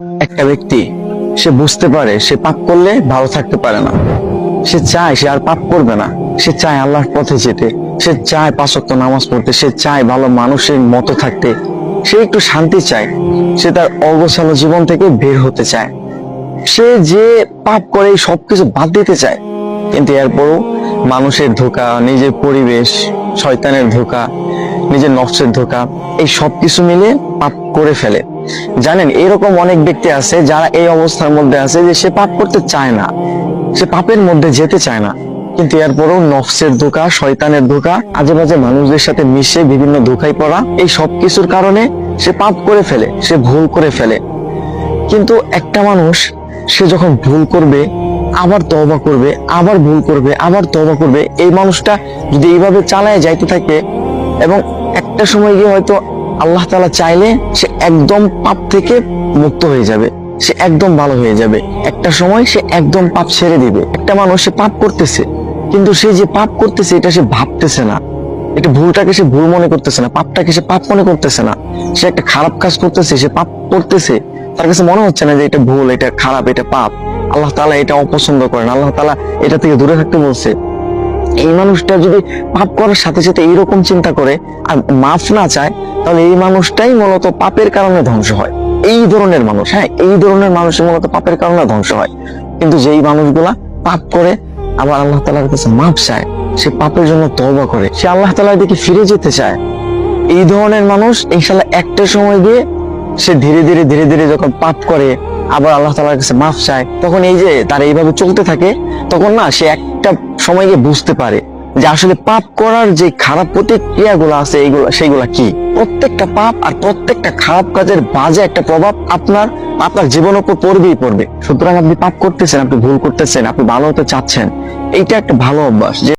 একটা ব্যক্তি সে বুঝতে পারে সে পাপ করলে ভালো থাকতে পারে না, সে চায় সে আর পাপ করবে না, সে চায় আল্লাহর পথে যেতে, সে চায় 5 ওয়াক্ত নামাজ পড়তে, সে চায় ভালো মানুষের মতো থাকতে, সে একটু শান্তি চায়, সে তার অগোছালো জীবন থেকে বের হতে চায়, সে যে পাপ করে এই সবকিছু বাদ দিতে চায়। কিন্তু এরপরও মানুষের ধোঁকা, নিজের পরিবেশ, শয়তানের ধোঁকা, নিজের নফসের ধোঁকা, এই সবকিছু মিলে পাপ করে ফেলে। জানেন, এরকম অনেক ব্যক্তি আছে যারা এই অবস্থার মধ্যে আছে যে সে পাপ করতে চায় না, সে পাপের মধ্যে যেতে চায় না, কিন্তু এরপরও নফসের ধোঁকা, শয়তানের ধোঁকা, আজে বাজে মানুষদের সাথে মিশে বিভিন্ন ধোঁকায় পড়া, এই সবকিছুর কারণে সে পাপ করে ফেলে, সে ভুল করে ফেলে। কিন্তু একটা মানুষ সে যখন ভুল করবে, আবার তওবা করবে, আবার ভুল করবে, আবার তওবা করবে, এই মানুষটা যদি এইভাবে চালায় যাইতে থাকে এবং একটা সময় গিয়ে হয়তো আল্লাহ তাআলা চাইলে সে একদম পাপ থেকে মুক্ত হয়ে যাবে, সে একদম ভালো হয়ে যাবে। একটা সময় সে একদম পাপ ছেড়ে দিবে। একটা মানুষ সে পাপ করতেছে, কিন্তু সে যে পাপ করতেছে এটা সে ভাবতেছে না, এটা ভুলটাকে সে ভুল মনে করতেছে না, পাপটাকে সে পাপ মনে করতেছে না। সে একটা খারাপ কাজ করতেছে, সে পাপ করতেছে, তার কাছে মনে হচ্ছে না যে এটা ভুল, এটা খারাপ, এটা পাপ, আল্লাহ তাআলা এটা অপছন্দ করেন, আল্লাহ তাআলা এটা থেকে দূরে থাকতে বলছে। এই মানুষটা যদি পাপ করার সাথে সাথে এইরকম চিন্তা করে আর মাফ না চায়, তাহলে এই মানুষটাই মূলত পাপের কারণে ধ্বংস হয়। এই ধরনের মানুষ, হ্যাঁ, এই ধরনের মানুষের মূলত পাপের কারণে ধ্বংস হয়। কিন্তু যেই মানুষগুলা পাপ করে আবার আল্লাহ তাআলার কাছে মাফ চায়, সে পাপের জন্য তওবা করে, সে আল্লাহ তাআলার দিকে ফিরে যেতে চায়, এই ধরনের মানুষ ইনশাআল্লাহ একটা সময় গিয়ে সে ধীরে ধীরে ধীরে ধীরে যখন পাপ করে আবার আল্লাহ তাআলার কাছে মাফ চায়, তখন এই যে তার এইভাবে চলতে থাকে, তখন না সে একটা সময় গিয়ে বুঝতে পারে যে আসলে পাপ করার যে খারাপ প্রতিক্রিয়াগুলো আছে সেগুলা কি। প্রত্যেকটা পাপ আর প্রত্যেকটা খারাপ কাজের বাজে একটা প্রভাব আপনার জীবনের উপর পড়বেই পড়বে। সুতরাং আপনি পাপ করতেছেন, আপনি ভুল করতেছেন, আপনি ভালো হতে চাচ্ছেন, এইটা একটা ভালো অভ্যাস। যে